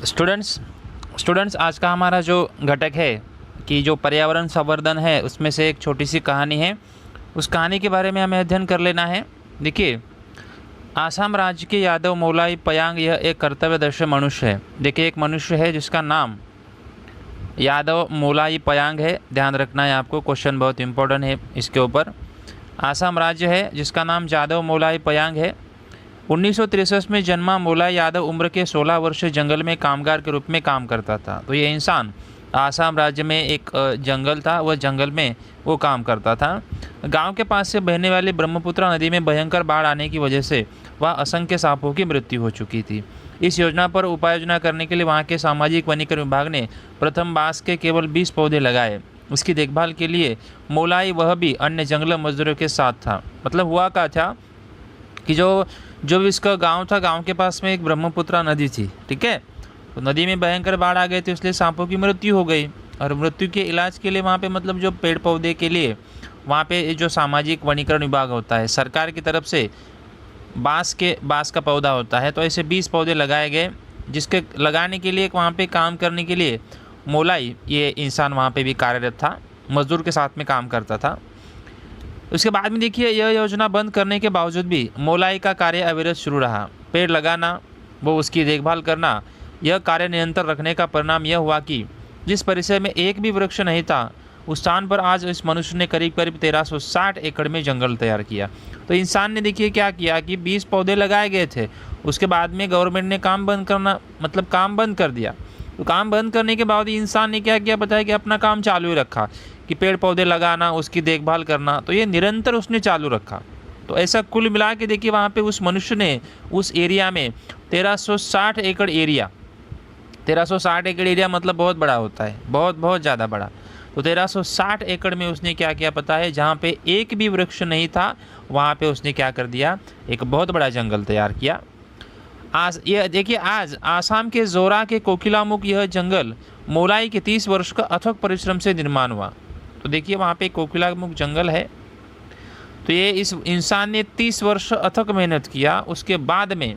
Students students आज का हमारा जो घटक है कि जो पर्यावरण संवर्धन है उसमें से एक छोटी सी कहानी है। उस कहानी के बारे में हमें अध्ययन कर लेना है। देखिए, आसाम राज्य के यादव मोलाई पयांग यह एक कर्तव्यदर्शी मनुष्य है। देखिए, एक मनुष्य है जिसका नाम यादव मोलाई पयांग है। ध्यान रखना है आपको, क्वेश्चन बहुत इंपॉर्टेंट है इसके ऊपर। आसाम राज्य है जिसका नाम यादव मोलाई पयांग है। 1963 में जन्मा मोलाई यादव उम्र के 16 वर्ष जंगल में कामगार के रूप में काम करता था। तो ये इंसान आसाम राज्य में एक जंगल था, वह जंगल में वो काम करता था। गांव के पास से बहने वाली ब्रह्मपुत्र नदी में भयंकर बाढ़ आने की वजह से वह असंख्य सांपों की मृत्यु हो चुकी थी। इस योजना पर उपाय योजना करने के लिए वहाँ के सामाजिक वनीकरण विभाग ने प्रथम बांस के केवल 20 पौधे लगाए। उसकी देखभाल के लिए मोलाई वह भी अन्य जंगल मजदूरों के साथ था। मतलब हुआ क्या था कि जो इसका गांव था, गांव के पास में एक ब्रह्मपुत्र नदी थी, ठीक है। तो नदी में भयंकर बाढ़ आ गई थी, इसलिए सांपों की मृत्यु हो गई। और मृत्यु के इलाज के लिए वहाँ पे मतलब जो पेड़ पौधे के लिए वहाँ पे जो सामाजिक वनीकरण विभाग होता है, सरकार की तरफ से बांस का पौधा होता है। तो ऐसे 20 पौधे लगाए गए, जिसके लगाने के लिए वहाँ पे काम करने के लिए मोलाई ये इंसान वहाँ पे भी कार्यरत था, मजदूर के साथ में काम करता था। उसके बाद में देखिए, यह योजना बंद करने के बावजूद भी मोलाई का कार्य अविरत शुरू रहा। पेड़ लगाना, वो उसकी देखभाल करना, यह कार्य निरंतर रखने का परिणाम यह हुआ कि जिस परिसर में एक भी वृक्ष नहीं था, उस स्थान पर आज इस मनुष्य ने करीब 1360 एकड़ में जंगल तैयार किया। तो इंसान ने देखिए क्या किया कि 20 पौधे लगाए गए थे, उसके बाद में गवर्नमेंट ने काम बंद कर दिया। तो काम बंद करने के बाद इंसान ने क्या किया पता है कि अपना काम चालू ही रखा कि पेड़ पौधे लगाना, उसकी देखभाल करना, तो ये निरंतर उसने चालू रखा। तो ऐसा कुल मिला के देखिए वहाँ पे उस मनुष्य ने उस एरिया में 1360 एकड़ एरिया 1360 एकड़ एरिया मतलब बहुत बड़ा होता है, बहुत ज़्यादा बड़ा। तो 1360 एकड़ में उसने क्या किया पता है, जहाँ पे एक भी वृक्ष नहीं था वहाँ पे उसने क्या कर दिया, एक बहुत बड़ा जंगल तैयार किया। आज ये देखिए, आज आसाम के जोरा के कोकिलामुख यह जंगल मोलाई के 30 वर्ष का अथक परिश्रम से निर्माण हुआ। तो देखिए वहाँ पे कोकिलामुख जंगल है। तो ये इस इंसान ने 30 वर्ष अथक मेहनत किया। उसके बाद में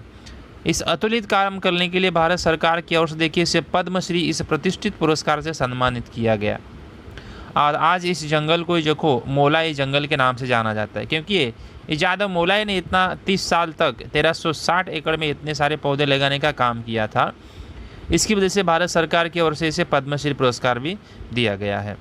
इस अतुलित काम करने के लिए भारत सरकार की ओर से देखिए इसे पद्मश्री इस प्रतिष्ठित पुरस्कार से सम्मानित किया गया। और आज इस जंगल को देखो मोलाई जंगल के नाम से जाना जाता है, क्योंकि ये यादव मोलाई ने इतना 30 साल तक 1360 एकड़ में इतने सारे पौधे लगाने का काम किया था। इसकी वजह से भारत सरकार की ओर से इसे पद्मश्री पुरस्कार भी दिया गया है।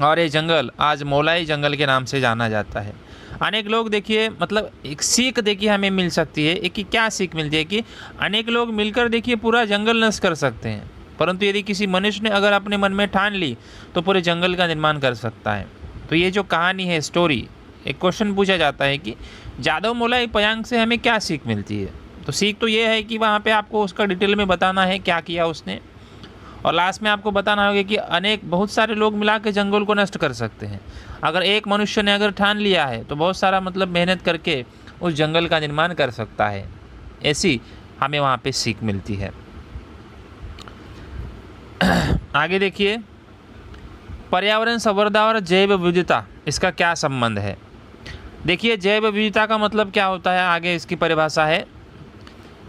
और ये जंगल आज मोलाई जंगल के नाम से जाना जाता है। अनेक लोग देखिए मतलब एक सीख देखिए हमें मिल सकती है, एक कि क्या सीख मिलती है कि अनेक लोग मिलकर देखिए पूरा जंगल नष्ट कर सकते हैं, परंतु यदि किसी मनुष्य ने अगर अपने मन में ठान ली तो पूरे जंगल का निर्माण कर सकता है। तो ये जो कहानी है, स्टोरी, एक क्वेश्चन पूछा जाता है कि यादव मोलाई पयांग से हमें क्या सीख मिलती है। तो सीख तो ये है कि वहाँ पे आपको उसका डिटेल में बताना है क्या किया उसने, और लास्ट में आपको बताना होगा कि बहुत सारे लोग मिला के जंगल को नष्ट कर सकते हैं। अगर एक मनुष्य ने अगर ठान लिया है तो बहुत सारा मतलब मेहनत करके उस जंगल का निर्माण कर सकता है। ऐसी हमें वहाँ पे सीख मिलती है। आगे देखिए, पर्यावरण संवर्धन और जैव विविधता, इसका क्या संबंध है। देखिए, जैव विविधता का मतलब क्या होता है, आगे इसकी परिभाषा है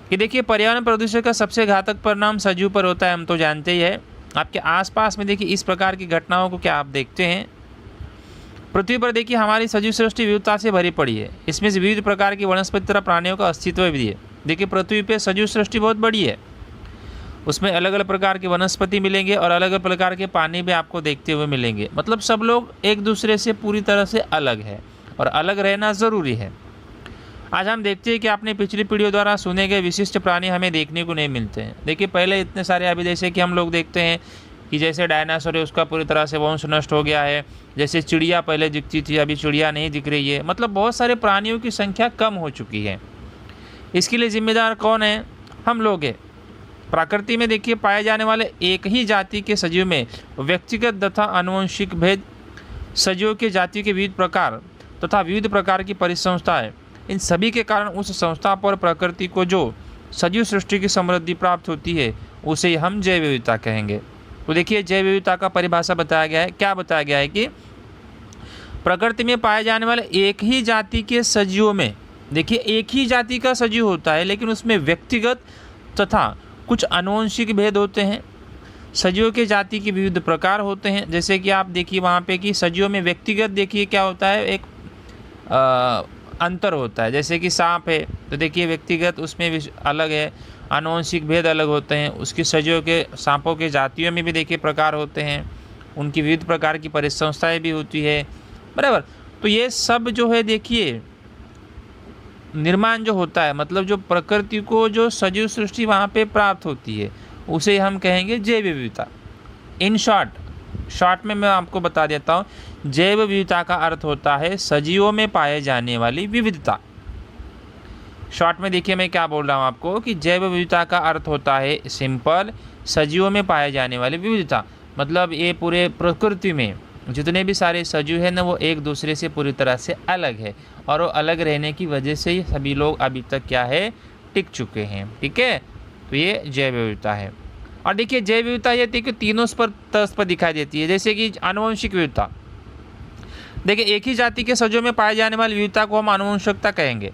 कि देखिए पर्यावरण प्रदूषण का सबसे घातक परिणाम सजीव पर होता है, हम तो जानते ही है। आपके आसपास में देखिए इस प्रकार की घटनाओं को क्या आप देखते हैं। पृथ्वी पर देखिए हमारी सजीव सृष्टि विविधता से भरी पड़ी है। इसमें से विविध प्रकार की वनस्पति तथा प्राणियों का अस्तित्व भी है। देखिए पृथ्वी पर सजीव सृष्टि बहुत बड़ी है, उसमें अलग अलग प्रकार की वनस्पति मिलेंगे और अलग अलग प्रकार के पानी भी आपको देखते हुए मिलेंगे। मतलब सब लोग एक दूसरे से पूरी तरह से अलग है और अलग रहना ज़रूरी है। आज हम देखते हैं कि आपने पिछली पीढ़ियों द्वारा सुने गए विशिष्ट प्राणी हमें देखने को नहीं मिलते हैं। देखिए पहले इतने सारे, अभी जैसे कि हम लोग देखते हैं कि जैसे डायनासोर है उसका पूरी तरह से वंश नष्ट हो गया है। जैसे चिड़िया पहले दिखती थी, अभी चिड़िया नहीं दिख रही है। मतलब बहुत सारे प्राणियों की संख्या कम हो चुकी है। इसके लिए जिम्मेदार कौन है, हम लोग हैं। प्रकृति में देखिए पाए जाने वाले एक ही जाति के सजीव में व्यक्तिगत तथा आनुवंशिक भेद, सजीवों के जाति के विविध प्रकार तथा विविध प्रकार की परिसंस्थाएं, इन सभी के कारण उस संस्था पर प्रकृति को जो सजीव सृष्टि की समृद्धि प्राप्त होती है उसे हम जैव विविधता कहेंगे। तो देखिए जैव विविधता का परिभाषा बताया गया है। क्या बताया गया है कि प्रकृति में पाए जाने वाले एक ही जाति के सजीवों में, देखिए एक ही जाति का सजीव होता है लेकिन उसमें व्यक्तिगत तथा कुछ आनुवंशिक भेद होते हैं, सजियों के जाति के विविध प्रकार होते हैं। जैसे कि आप देखिए वहाँ पे कि सजियों में व्यक्तिगत देखिए क्या होता है, एक अंतर होता है। जैसे कि सांप है तो देखिए व्यक्तिगत उसमें अलग है, आनुवंशिक भेद अलग होते हैं। उसकी सजियों के सांपों के जातियों में भी देखिए प्रकार होते हैं, उनकी विविध प्रकार की परिसंस्थाएं भी होती है, बराबर। तो ये सब जो है देखिए निर्माण जो होता है, मतलब जो प्रकृति को जो सजीव सृष्टि वहाँ पे प्राप्त होती है, उसे हम कहेंगे जैव विविधता। इन शॉर्ट में मैं आपको बता देता हूँ, जैव विविधता का अर्थ होता है सजीवों में पाए जाने वाली विविधता। शॉर्ट में देखिए मैं क्या बोल रहा हूँ आपको कि जैव विविधता का अर्थ होता है सिंपल, सजीवों में पाए जाने वाली विविधता। मतलब ये पूरे प्रकृति में जितने भी सारे सजीव हैं ना, वो एक दूसरे से पूरी तरह से अलग है, और वो अलग रहने की वजह से ही सभी लोग अभी तक क्या है, टिक चुके हैं। ठीक है, तो ये जैव विविधता है। और देखिए जैव विविधता ये देखिए तीनों स्तर पर दिखाई देती है। जैसे कि आनुवंशिक विविधता, देखिए एक ही जाति के सजीवों में पाए जाने वाली विविधता को हम आनुवंशिकता कहेंगे।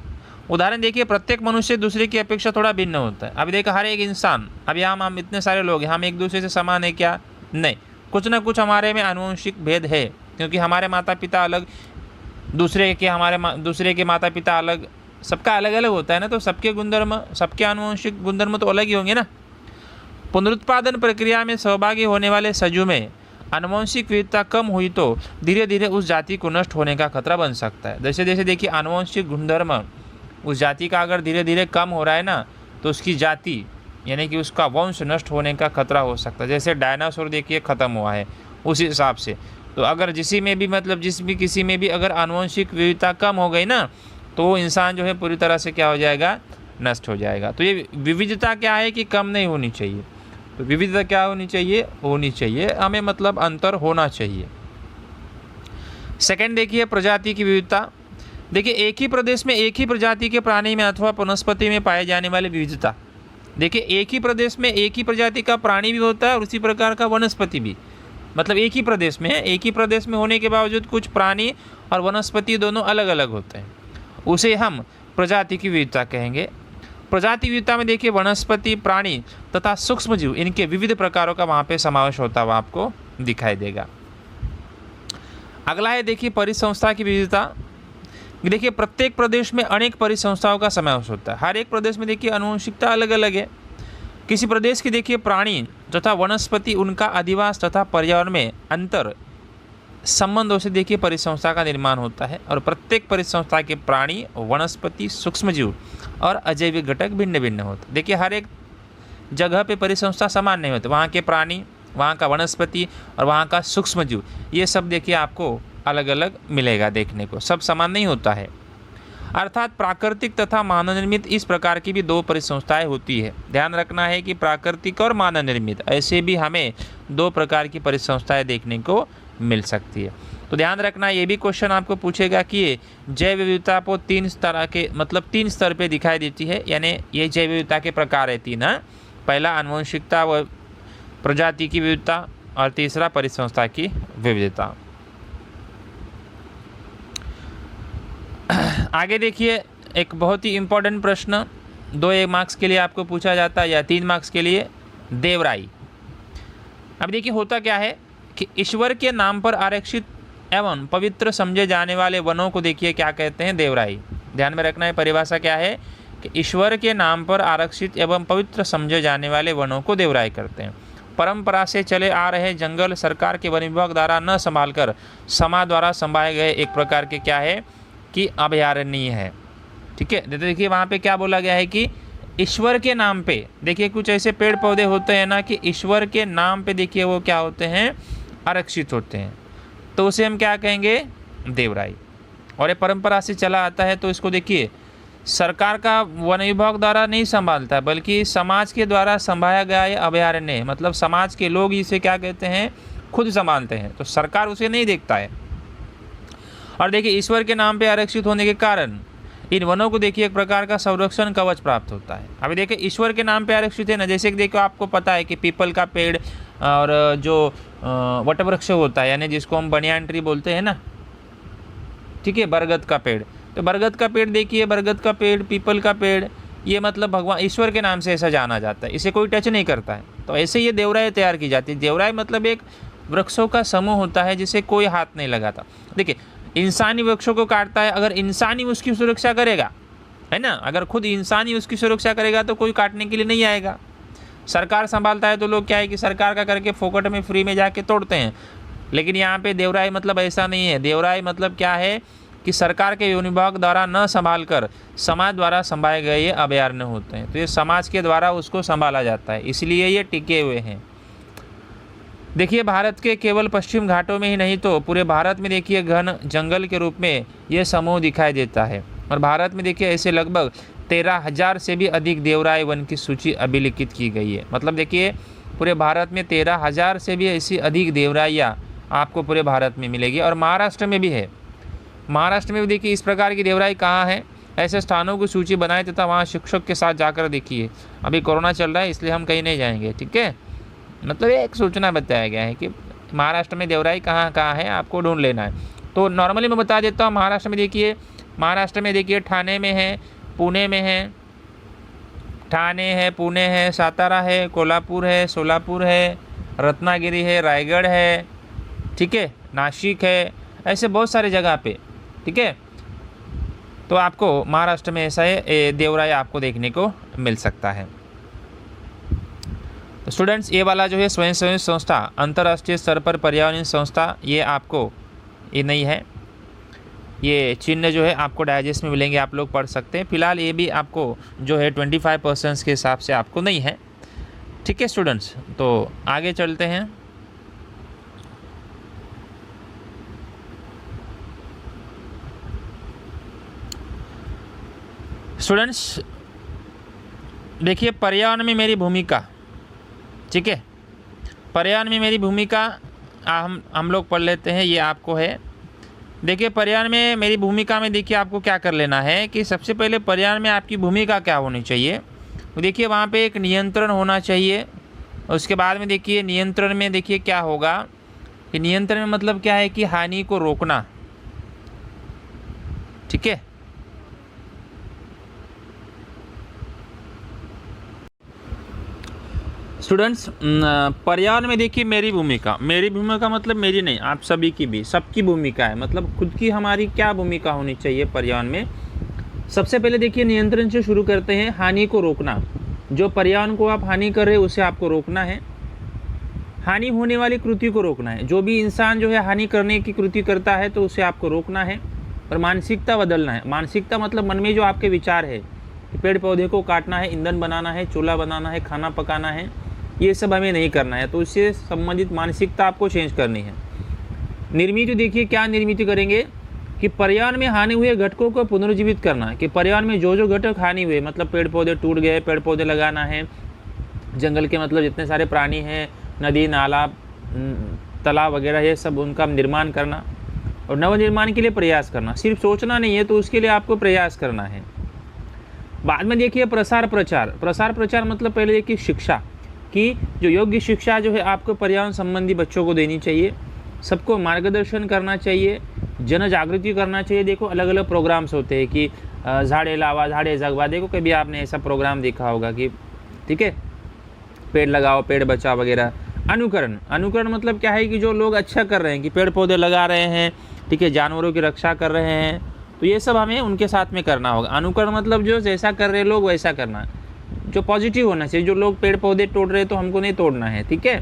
उदाहरण देखिए, प्रत्येक मनुष्य दूसरे की अपेक्षा थोड़ा भिन्न होता है। अभी देखो हर एक इंसान, अभी हम इतने सारे लोग हैं, हम एक दूसरे से समान है क्या? नहीं, कुछ ना कुछ हमारे में आनुवंशिक भेद है, क्योंकि हमारे माता पिता अलग, दूसरे के माता पिता अलग, सबका अलग अलग होता है ना, तो सबके गुणधर्म, सबके आनुवंशिक गुणधर्म तो अलग ही होंगे ना। पुनरुत्पादन प्रक्रिया में सहभागी होने वाले सजीव में आनुवंशिक विविधता कम हुई तो धीरे धीरे उस जाति को नष्ट होने का खतरा बन सकता है। जैसे जैसे देखिए आनुवंशिक गुणधर्म उस जाति का अगर धीरे धीरे कम हो रहा है ना, तो उसकी जाति यानी कि उसका वंश नष्ट होने का खतरा हो सकता है। जैसे डायनासोर देखिए ख़त्म हुआ है, उस हिसाब से तो अगर किसी में भी अगर आनुवंशिक विविधता कम हो गई ना, तो वो इंसान जो है पूरी तरह से क्या हो जाएगा, नष्ट हो जाएगा। तो ये विविधता क्या है कि कम नहीं होनी चाहिए, तो विविधता क्या होनी चाहिए हमें, मतलब अंतर होना चाहिए। सेकंड देखिए प्रजाति की विविधता। देखिए एक ही प्रदेश में एक ही प्रजाति के प्राणी में अथवा वनस्पति में पाए जाने वाली विविधता। देखिए एक ही प्रदेश में एक ही प्रजाति का प्राणी भी होता है और उसी प्रकार का वनस्पति भी, मतलब एक ही प्रदेश में होने के बावजूद कुछ प्राणी और वनस्पति दोनों अलग अलग होते हैं, उसे हम प्रजाति की विविधता कहेंगे। प्रजाति विविधता में देखिए वनस्पति, प्राणी तथा सूक्ष्म जीव, इनके विविध प्रकारों का वहाँ पे समावेश होता हुआ आपको दिखाई देगा। अगला है देखिए परिसंस्था की विविधता। देखिए प्रत्येक प्रदेश में अनेक परिसंस्थाओं का समावेश होता है। हर एक प्रदेश में देखिए आनुवंशिकता अलग अलग है। किसी प्रदेश की देखिए प्राणी तथा वनस्पति, उनका अधिवास तथा पर्यावरण में अंतर संबंधों से देखिए परिसंस्था का निर्माण होता है, और प्रत्येक परिसंस्था के प्राणी, वनस्पति, सूक्ष्मजीव और अजैविक घटक भिन्न भिन्न होते हैं। देखिए हर एक जगह पे परिसंस्था समान नहीं होते, वहाँ के प्राणी, वहाँ का वनस्पति और वहाँ का सूक्ष्मजीव, ये सब देखिए आपको अलग अलग मिलेगा देखने को, सब समान नहीं होता है। अर्थात प्राकृतिक तथा मानव निर्मित इस प्रकार की भी दो परिसंस्थाएं होती है। ध्यान रखना है कि प्राकृतिक और मानव निर्मित ऐसे भी हमें दो प्रकार की परिसंस्थाएं देखने को मिल सकती है। तो ध्यान रखना, ये भी क्वेश्चन आपको पूछेगा कि जैव विविधता को तीन स्तर पे दिखाई देती है, यानी ये जैव विविधता के प्रकार है तीन। पहला आनुवंशिकता व प्रजाति की विविधता, और तीसरा परिसंस्था की विविधता। आगे देखिए एक बहुत ही इम्पोर्टेंट प्रश्न 2 मार्क्स के लिए आपको पूछा जाता है या 3 मार्क्स के लिए, देवराई। अब देखिए होता क्या है कि ईश्वर के नाम पर आरक्षित एवं पवित्र समझे जाने वाले वनों को देखिए क्या कहते हैं, देवराई। ध्यान में रखना है परिभाषा क्या है कि ईश्वर के नाम पर आरक्षित एवं पवित्र समझे जाने वाले वनों को देवराई करते हैं। परंपरा से चले आ रहे जंगल सरकार के वन विभाग द्वारा न संभालकर समाज द्वारा संभाले गए एक प्रकार के क्या है कि अभयारण्य है। ठीक है, देखिए वहाँ पे क्या बोला गया है कि ईश्वर के नाम पे, देखिए कुछ ऐसे पेड़ पौधे होते हैं ना कि ईश्वर के नाम पे देखिए वो क्या होते हैं, आरक्षित होते हैं, तो उसे हम क्या कहेंगे, देवराई। और ये परंपरा से चला आता है, तो इसको देखिए सरकार का वन विभाग द्वारा नहीं संभालता है, बल्कि समाज के द्वारा संभाला गया ये अभयारण्य है। मतलब समाज के लोग इसे क्या कहते हैं, खुद संभालते हैं, तो सरकार उसे नहीं देखता है। और देखिए ईश्वर के नाम पे आरक्षित होने के कारण इन वनों को देखिए एक प्रकार का संरक्षण कवच प्राप्त होता है। अभी देखिए ईश्वर के नाम पे आरक्षित है ना, जैसे कि देखो आपको पता है कि पीपल का पेड़ और जो वटवृक्ष होता है, यानी जिसको हम बनियान ट्री बोलते हैं ना, ठीक है, बरगद का पेड़, तो बरगद का पेड़ देखिए, बरगद का पेड़, पीपल का पेड़, ये मतलब भगवान ईश्वर के नाम से ऐसा जाना जाता है, इसे कोई टच नहीं करता है। तो ऐसे ये देवराय तैयार की जाती है। देवराय मतलब एक वृक्षों का समूह होता है जिसे कोई हाथ नहीं लगाता। देखिए, इंसानी वृक्षों को काटता है, अगर इंसान ही उसकी सुरक्षा करेगा, है ना, अगर खुद इंसान ही उसकी सुरक्षा करेगा तो कोई काटने के लिए नहीं आएगा। सरकार संभालता है तो लोग क्या है कि सरकार का करके फोकट में फ्री में जाके तोड़ते हैं। लेकिन यहाँ पे देवराय मतलब ऐसा नहीं है। देवराय मतलब क्या है कि सरकार के विभाग द्वारा न संभाल कर समाज द्वारा संभाले गए ये अभयारण्य होते हैं। तो ये समाज के द्वारा उसको संभाला जाता है, इसलिए ये टिके हुए हैं। देखिए, भारत के केवल पश्चिम घाटों में ही नहीं तो पूरे भारत में देखिए घन जंगल के रूप में ये समूह दिखाई देता है। और भारत में देखिए ऐसे लगभग 13,000 से भी अधिक देवराय वन की सूची अभिलिखित की गई है। मतलब देखिए, पूरे भारत में 13,000 से भी ऐसी अधिक देवराइयाँ आपको पूरे भारत में मिलेगी। और महाराष्ट्र में भी है। महाराष्ट्र में भी देखिए इस प्रकार की देवराई कहाँ है, ऐसे स्थानों की सूची बनाए तथा वहाँ शिक्षक के साथ जाकर देखिए। अभी कोरोना चल रहा है इसलिए हम कहीं नहीं जाएंगे, ठीक है। मतलब एक सूचना बताया गया है कि महाराष्ट्र में देवराई कहाँ कहाँ है, आपको ढूंढ लेना है। तो नॉर्मली मैं बता देता हूँ, महाराष्ट्र में देखिए ठाणे में है, पुणे में है, ठाणे है, पुणे है, सातारा है, कोल्हापुर है, सोलापुर है, रत्नागिरी है, रायगढ़ है, ठीक है, नासिक है, ऐसे बहुत सारे जगह पे, ठीक है। तो आपको महाराष्ट्र में ऐसा है देवराय आपको देखने को मिल सकता है। तो स्टूडेंट्स, ये वाला जो है स्वयं सेवी संस्था अंतर्राष्ट्रीय स्तर पर पर्यावरण संस्था, ये आपको ये नहीं है। ये चिन्ह जो है आपको डाइजेस्ट में मिलेंगे, आप लोग पढ़ सकते हैं। फिलहाल ये भी आपको जो है 25% के हिसाब से आपको नहीं है, ठीक है स्टूडेंट्स। तो आगे चलते हैं। स्टूडेंट्स देखिए, पर्यावरण में मेरी भूमिका, ठीक है, पर्यावरण में मेरी भूमिका हम लोग पढ़ लेते हैं। ये आपको है। देखिए, पर्यावरण में मेरी भूमिका में देखिए आपको क्या कर लेना है कि सबसे पहले पर्यावरण में आपकी भूमिका क्या होनी चाहिए। तो देखिए वहाँ पे एक नियंत्रण होना चाहिए। उसके बाद में देखिए नियंत्रण में देखिए क्या होगा कि नियंत्रण में मतलब क्या है कि हानि को रोकना, ठीक है। स्टूडेंट्स, पर्यावरण में देखिए मेरी भूमिका मतलब मेरी नहीं, आप सभी की भी, सबकी भूमिका है। मतलब खुद की हमारी क्या भूमिका होनी चाहिए पर्यावरण में। सबसे पहले देखिए नियंत्रण से शुरू करते हैं। हानि को रोकना, जो पर्यावरण को आप हानि कर रहे हैं उसे आपको रोकना है। हानि होने वाली कृति को रोकना है। जो भी इंसान जो है हानि करने की कृति करता है तो उसे आपको रोकना है। और मानसिकता बदलना है। मानसिकता मतलब मन में जो आपके विचार है, पेड़ पौधे को काटना है, ईंधन बनाना है, चूल्हा बनाना है, खाना पकाना है, ये सब हमें नहीं करना है। तो इससे संबंधित मानसिकता आपको चेंज करनी है। निर्मित देखिए क्या निर्मित करेंगे कि पर्यावरण में हानि हुए घटकों को पुनर्जीवित करना है। कि पर्यावरण में जो घटक हानि हुए, मतलब पेड़ पौधे टूट गए, पेड़ पौधे लगाना है, जंगल के मतलब जितने सारे प्राणी हैं, नदी नाला तालाब वगैरह, ये सब उनका निर्माण करना और नवनिर्माण के लिए प्रयास करना। सिर्फ सोचना नहीं है, तो उसके लिए आपको प्रयास करना है। बाद में देखिए प्रसार प्रचार मतलब पहले देखिए शिक्षा कि जो योग्य शिक्षा जो है आपको पर्यावरण संबंधी बच्चों को देनी चाहिए। सबको मार्गदर्शन करना चाहिए, जन जागृति करना चाहिए। देखो अलग अलग प्रोग्राम्स होते हैं कि झाड़े लावा झाड़े जगवा, देखो कभी आपने ऐसा प्रोग्राम देखा होगा कि ठीक है, पेड़ लगाओ पेड़ बचाओ वगैरह। अनुकरण मतलब क्या है कि जो लोग अच्छा कर रहे हैं, कि पेड़ पौधे लगा रहे हैं, ठीक है, जानवरों की रक्षा कर रहे हैं, तो ये सब हमें उनके साथ में करना होगा। अनुकरण मतलब जो जैसा कर रहे लोग वैसा करना, जो पॉजिटिव होना चाहिए। जो लोग पेड़ पौधे तोड़ रहे हैं तो हमको नहीं तोड़ना है, ठीक है।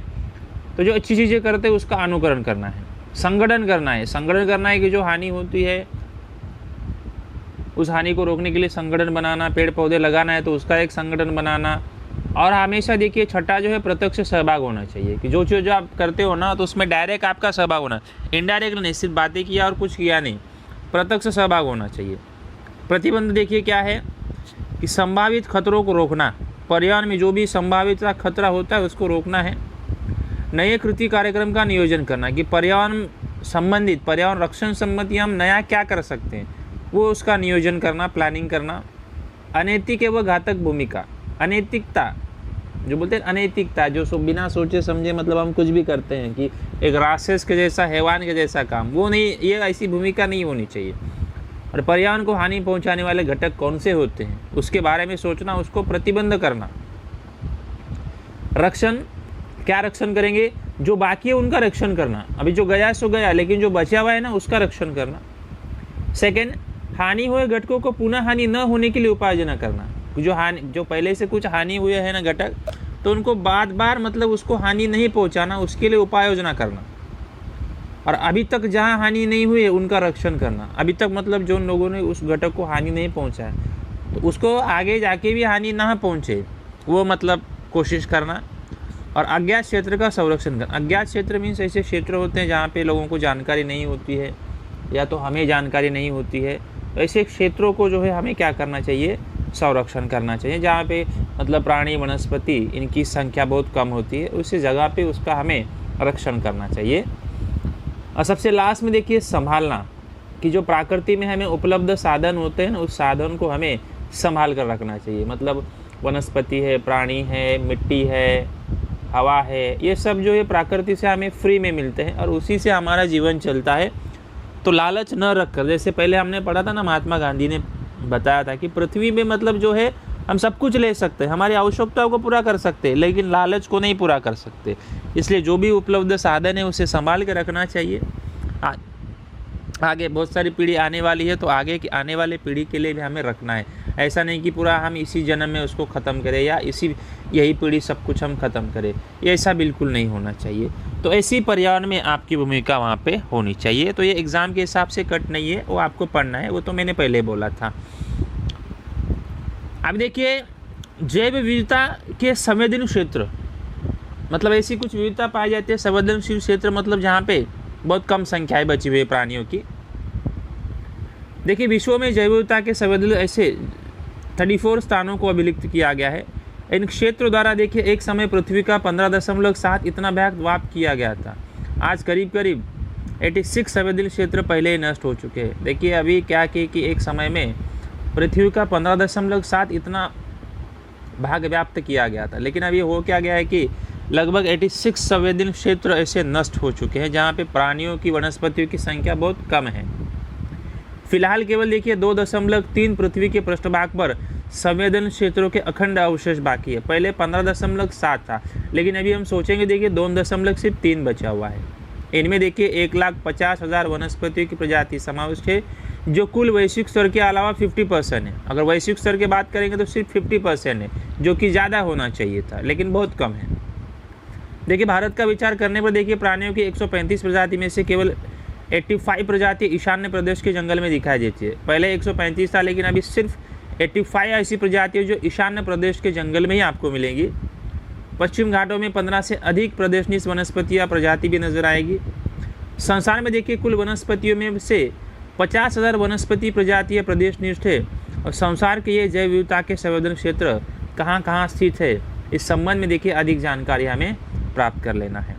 तो जो अच्छी चीज़ें करते हैं उसका अनुकरण करना है। संगठन करना है कि जो हानि होती है उस हानि को रोकने के लिए संगठन बनाना। पेड़ पौधे लगाना है तो उसका एक संगठन बनाना। और हमेशा देखिए छठा जो है प्रत्यक्ष सहभाग होना चाहिए, कि जो चीज़ आप करते हो ना तो उसमें डायरेक्ट आपका सहभाग होना, इनडायरेक्ट नहीं, सिर्फ बातें किया और कुछ किया नहीं, प्रत्यक्ष सहभाग होना चाहिए। प्रतिबंध देखिए क्या है कि संभावित खतरों को रोकना। पर्यावरण में जो भी संभावित खतरा होता है उसको रोकना है। नए कृति कार्यक्रम का नियोजन करना, कि पर्यावरण संबंधित, पर्यावरण रक्षण संबंधी हम नया क्या कर सकते हैं वो उसका नियोजन करना, प्लानिंग करना। अनैतिक एवं घातक भूमिका, अनैतिकता जो बोलते हैं, अनैतिकता जो बिना सोचे समझे मतलब हम कुछ भी करते हैं, कि एक राक्षस के जैसा, हैवान के जैसा काम, वो नहीं, ये ऐसी भूमिका नहीं होनी चाहिए। और पर्यावरण को हानि पहुंचाने वाले घटक कौन से होते हैं उसके बारे में सोचना, उसको प्रतिबंध करना। रक्षण, क्या रक्षण करेंगे? जो बाकी है उनका रक्षण करना, अभी जो गया सो गया, लेकिन जो बचा हुआ है ना उसका रक्षण करना। सेकेंड, हानि हुए घटकों को पुनः हानि न होने के लिए उपाय योजना करना। जो पहले से कुछ हानि हुए हैं ना घटक, तो उनको बार मतलब उसको हानि नहीं पहुंचाना, उसके लिए उपाय योजना करना। और अभी तक जहां हानि नहीं हुई है उनका रक्षण करना। अभी तक मतलब जो लोगों ने उस घटक को हानि नहीं पहुंचाया तो उसको आगे जाके भी हानि ना पहुंचे, वो मतलब कोशिश करना। और अज्ञात क्षेत्र का संरक्षण करना। अज्ञात क्षेत्र मीन्स ऐसे क्षेत्र होते हैं जहाँ पे लोगों को जानकारी नहीं होती है या तो हमें जानकारी नहीं होती है, तो ऐसे क्षेत्रों को जो है हमें क्या करना चाहिए? संरक्षण करना चाहिए। जहाँ पे मतलब प्राणी वनस्पति इनकी संख्या बहुत कम होती है, उसी जगह पे उसका हमें रक्षण करना चाहिए। और सबसे लास्ट में देखिए संभालना, कि जो प्रकृति में हमें उपलब्ध साधन होते हैं ना, उस साधन को हमें संभाल कर रखना चाहिए। मतलब वनस्पति है, प्राणी है, मिट्टी है, हवा है, ये सब जो है प्रकृति से हमें फ्री में मिलते हैं और उसी से हमारा जीवन चलता है। तो लालच न रखकर, जैसे पहले हमने पढ़ा था ना, महात्मा गांधी ने बताया था कि पृथ्वी में मतलब जो है हम सब कुछ ले सकते हैं, हमारी आवश्यकताओं को पूरा कर सकते हैं, लेकिन लालच को नहीं पूरा कर सकते। इसलिए जो भी उपलब्ध साधन है उसे संभाल के रखना चाहिए। आगे बहुत सारी पीढ़ी आने वाली है, तो आगे की आने वाले पीढ़ी के लिए भी हमें रखना है। ऐसा नहीं कि पूरा हम इसी जन्म में उसको ख़त्म करें या यही पीढ़ी सब कुछ हम ख़त्म करें, ये ऐसा बिल्कुल नहीं होना चाहिए। तो ऐसी पर्यावरण में आपकी भूमिका वहाँ पे होनी चाहिए। तो ये एग्ज़ाम के हिसाब से कट नहीं है, वो आपको पढ़ना है, वो तो मैंने पहले बोला था। अब देखिए जैव विविधता के संवेदनशील क्षेत्र, मतलब ऐसी कुछ विविधता पाई जाती है। संवेदनशील क्षेत्र मतलब जहाँ पे बहुत कम संख्याएं बची हुई प्राणियों की। देखिए विश्व में जैव विविधता के संवेदनशील ऐसे 34 स्थानों को अभिलिखित किया गया है। इन क्षेत्रों द्वारा देखिए एक समय पृथ्वी का 15.7 इतना व्याप्त किया गया था। आज करीब 86 संवेदनशील क्षेत्र पहले ही नष्ट हो चुके हैं। देखिए अभी क्या कि एक समय में पृथ्वी का 15.7 इतना भाग व्याप्त किया गया था, लेकिन अभी हो क्या गया है कि लगभग 86 संवेदनशील क्षेत्र ऐसे नष्ट हो चुके हैं जहाँ पे प्राणियों की, वनस्पतियों की संख्या बहुत कम है। फिलहाल केवल देखिए 2.3 पृथ्वी के पृष्ठभाग पर संवेदनशील क्षेत्रों के अखंड अवशेष बाकी है। पहले 15.7 था, लेकिन अभी हम सोचेंगे देखिए 2.3 बचा हुआ है। इनमें देखिए 1,50,000 वनस्पतियों की प्रजाति समावेश है, जो कुल वैश्विक स्तर के अलावा 50% है। अगर वैश्विक स्तर की बात करेंगे तो सिर्फ 50% है, जो कि ज़्यादा होना चाहिए था, लेकिन बहुत कम है। देखिए भारत का विचार करने पर देखिए प्राणियों की 135 प्रजाति में से केवल 85 प्रजाति ईशान्य प्रदेश के जंगल में दिखाई देती है। पहले 135 था, लेकिन अभी सिर्फ 85 ऐसी प्रजातियाँ जो ईशान्य प्रदेश के जंगल में ही आपको मिलेंगी। पश्चिम घाटों में 15 से अधिक प्रदेशनिष्ठ वनस्पतियाँ प्रजाति भी नजर आएगी। संसार में देखिए कुल वनस्पतियों में से 50,000 वनस्पति प्रजातियाँ प्रदेशनिष्ठ है। और संसार के ये जैव विविधता के संवेदन क्षेत्र कहाँ कहाँ स्थित है, इस संबंध में देखिए अधिक जानकारी हमें प्राप्त कर लेना है।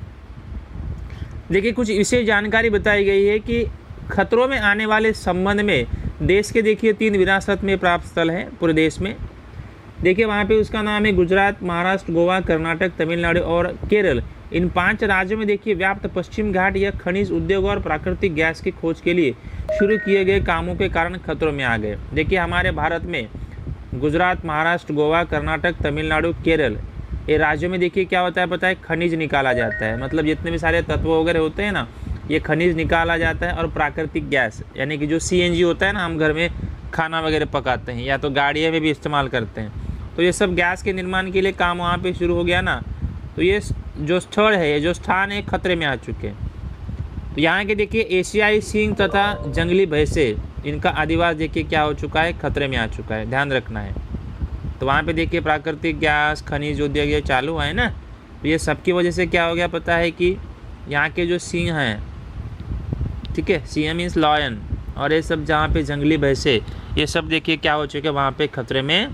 देखिए कुछ विशेष जानकारी बताई गई है कि खतरों में आने वाले संबंध में देश के देखिए 3 विरासत में प्राप्त स्थल हैं पूरे देश में। देखिए वहाँ पे उसका नाम है गुजरात, महाराष्ट्र, गोवा, कर्नाटक, तमिलनाडु और केरल। इन 5 राज्यों में देखिए व्याप्त पश्चिम घाट या खनिज उद्योग और प्राकृतिक गैस की खोज के लिए शुरू किए गए कामों के कारण खतरों में आ गए। देखिए हमारे भारत में गुजरात, महाराष्ट्र, गोवा, कर्नाटक, तमिलनाडु, केरल, ये राज्यों में देखिए क्या होता है पता है? खनिज निकाला जाता है। मतलब जितने भी सारे तत्व वगैरह होते हैं ना, ये खनिज निकाला जाता है। और प्राकृतिक गैस यानी कि जो CNG होता है ना, हम घर में खाना वगैरह पकाते हैं या तो गाड़ियों में भी इस्तेमाल करते हैं, तो ये सब गैस के निर्माण के लिए काम वहाँ पे शुरू हो गया ना। तो ये जो स्थल है, ये जो स्थान है, खतरे में आ चुके हैं। तो यहाँ के देखिए एशियाई सींग तथा जंगली भैंसे, इनका अधिवास देखिए क्या हो चुका है? खतरे में आ चुका है, ध्यान रखना है। तो वहाँ पे देखिए प्राकृतिक गैस, खनिज उद्योग ये चालू है ना, तो ये सब की वजह से क्या हो गया पता है कि यहाँ के जो सिंह हैं, ठीक है, सिंह मीन्स लॉयन, और ये सब जहाँ पे जंगली भैंसे, ये सब देखिए क्या हो चुके हैं? वहाँ पे खतरे में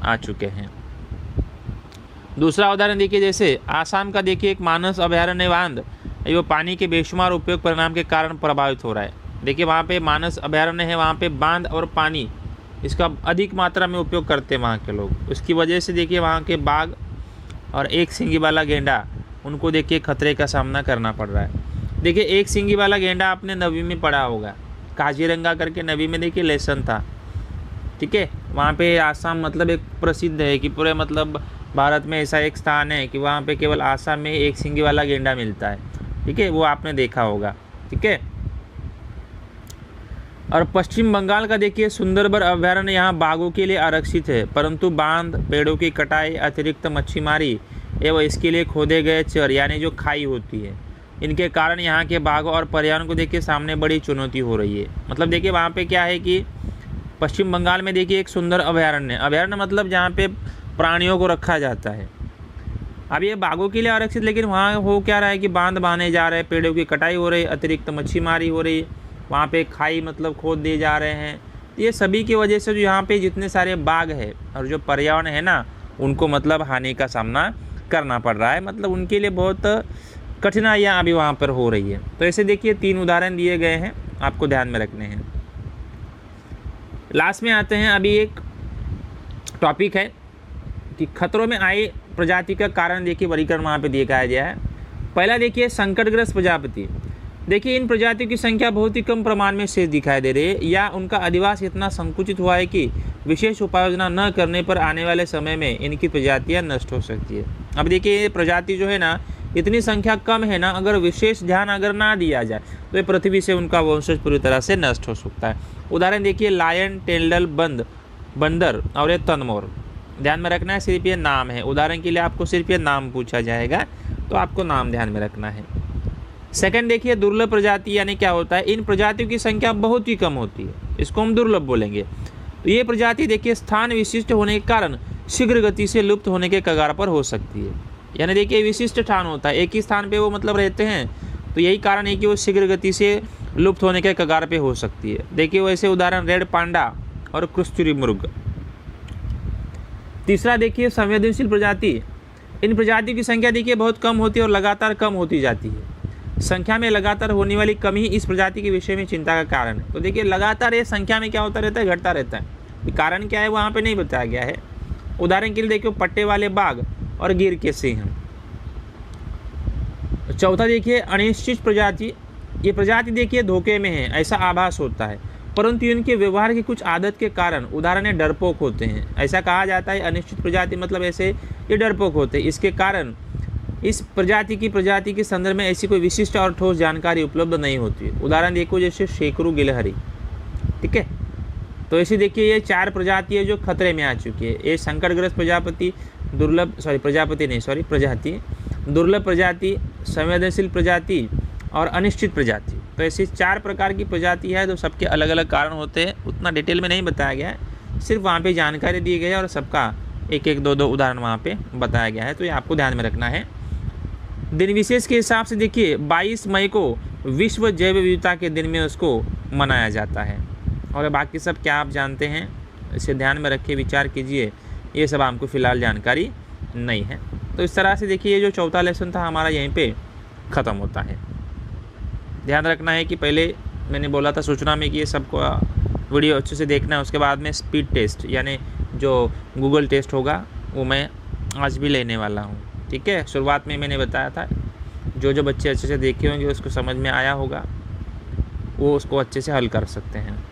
आ चुके हैं। दूसरा उदाहरण देखिए, जैसे आसाम का देखिए एक मानस अभयारण्य बांध, वो पानी के बेशुमार उपयोग परिणाम के कारण प्रभावित हो रहा है। देखिए वहाँ पे मानस अभयारण्य है, वहाँ पे बांध और पानी इसका अधिक मात्रा में उपयोग करते हैं वहाँ के लोग। उसकी वजह से देखिए वहाँ के बाघ और एक सींगी वाला गेंडा, उनको देखिए खतरे का सामना करना पड़ रहा है। देखिए एक सींगी वाला गेंडा आपने 9वीं में पढ़ा होगा, काजीरंगा करके नवी में देखिए लेसन था, ठीक है। वहाँ पे आसाम मतलब एक प्रसिद्ध है कि पूरे मतलब भारत में ऐसा एक स्थान है कि वहाँ पे केवल आसाम में एक सींगी वाला गेंडा मिलता है, ठीक है, वो आपने देखा होगा, ठीक है। और पश्चिम बंगाल का देखिए सुंदरबन अभयारण्य यहाँ बाघों के लिए आरक्षित है, परंतु बांध, पेड़ों की कटाई, अतिरिक्त मच्छीमारी एवं इसके लिए खोदे गए चर यानी जो खाई होती है, इनके कारण यहाँ के बाघों और पर्यावरण को देखिए सामने बड़ी चुनौती हो रही है। मतलब देखिए वहाँ पे क्या है कि पश्चिम बंगाल में देखिए एक सुंदर अभयारण्य, अभयारण्य मतलब जहाँ पे प्राणियों को रखा जाता है। अब ये बाघों के लिए आरक्षित, लेकिन वहाँ हो क्या रहा है कि बांध बांधे जा रहे हैं, पेड़ों की कटाई हो रही है, अतिरिक्त मच्छीमारी हो रही है, वहाँ पे खाई मतलब खोद दिए जा रहे हैं। ये सभी की वजह से जो यहाँ पे जितने सारे बाघ है और जो पर्यावरण है ना, उनको मतलब हानि का सामना करना पड़ रहा है, मतलब उनके लिए बहुत कठिनाइयाँ अभी वहाँ पर हो रही है। तो ऐसे देखिए 3 उदाहरण दिए गए हैं, आपको ध्यान में रखने हैं। लास्ट में आते हैं, अभी एक टॉपिक है कि खतरों में आई प्रजाति का कारण देखिए वर्गीकरण वहाँ पे दिखाया गया है। पहला देखिए संकटग्रस्त प्रजाति। देखिए इन प्रजातियों की संख्या बहुत ही कम प्रमाण में शेष दिखाई दे रही है, या उनका अधिवास इतना संकुचित हुआ है कि विशेष उपाय योजना न करने पर आने वाले समय में इनकी प्रजातियाँ नष्ट हो सकती है। अब देखिए ये प्रजाति जो है ना, इतनी संख्या कम है ना, अगर विशेष ध्यान अगर ना दिया जाए तो ये पृथ्वी से उनका वंशज पूरी तरह से नष्ट हो सकता है। उदाहरण देखिए लायन, टेंडल, बंदर और ये तनमोर। ध्यान में रखना है, सिर्फ ये नाम है, उदाहरण के लिए आपको सिर्फ ये नाम पूछा जाएगा, तो आपको नाम ध्यान में रखना है। सेकंड देखिए दुर्लभ प्रजाति, यानी क्या होता है, इन प्रजातियों की संख्या बहुत ही कम होती है, इसको हम दुर्लभ बोलेंगे। तो ये प्रजाति देखिए स्थान विशिष्ट होने के कारण शीघ्र गति से लुप्त होने के कगार पर हो सकती है। यानी देखिए विशिष्ट स्थान होता है, एक ही स्थान पे वो मतलब रहते हैं, तो यही कारण है कि वो शीघ्र गति से लुप्त होने के कगार पे हो सकती है। देखिए वैसे उदाहरण रेड पांडा और कस्तूरी मुर्ग। तीसरा देखिए संवेदनशील प्रजाति। इन प्रजातियों की संख्या देखिए बहुत कम होती है और लगातार कम होती जाती है। संख्या में लगातार होने वाली कमी इस प्रजाति के विषय में चिंता का कारण है। तो देखिए लगातार ये संख्या में क्या होता रहता है, घटता रहता है। कारण क्या है वहाँ पे नहीं बताया गया है। उदाहरण के लिए देखिए पट्टे वाले बाघ और गिर के सिंह। चौथा देखिए अनिश्चित प्रजाति। ये प्रजाति देखिए धोखे में है, ऐसा आभास होता है, परंतु इनके व्यवहार की कुछ आदत के कारण उदाहरण है डरपोक होते हैं। ऐसा कहा जाता है अनिश्चित प्रजाति मतलब ऐसे ये डरपोक होते हैं। इसके कारण इस प्रजाति के संदर्भ में ऐसी कोई विशिष्ट और ठोस जानकारी उपलब्ध नहीं होती है। उदाहरण देखो जैसे शेकरू गिलहरी, ठीक है। तो ऐसे देखिए ये 4 प्रजाति है जो खतरे में आ चुकी है। ये संकटग्रस्त प्रजाति, प्रजाति, दुर्लभ प्रजाति, संवेदनशील प्रजाति और अनिश्चित प्रजाति। तो ऐसी 4 प्रकार की प्रजाति है, तो सबके अलग अलग कारण होते हैं। उतना डिटेल में नहीं बताया गया है, सिर्फ वहाँ पे जानकारी दी गई है और सबका 1-1, 2-2 उदाहरण वहाँ पे बताया गया है। तो ये आपको ध्यान में रखना है। दिन विशेष के हिसाब से देखिए 22 मई को विश्व जैव विविधता के दिन में उसको मनाया जाता है। और बाकी सब क्या आप जानते हैं, इसे ध्यान में रखिए, विचार कीजिए। ये सब हमको फ़िलहाल जानकारी नहीं है। तो इस तरह से देखिए ये जो चौथा लेसन था हमारा यहीं पे ख़त्म होता है। ध्यान रखना है कि पहले मैंने बोला था सूचना में कि ये सबको वीडियो अच्छे से देखना है, उसके बाद में स्पीड टेस्ट यानी जो गूगल टेस्ट होगा वो मैं आज भी लेने वाला हूँ, ठीक है। शुरुआत में मैंने बताया था जो बच्चे अच्छे से देखे होंगे उसको समझ में आया होगा, वो उसको अच्छे से हल कर सकते हैं।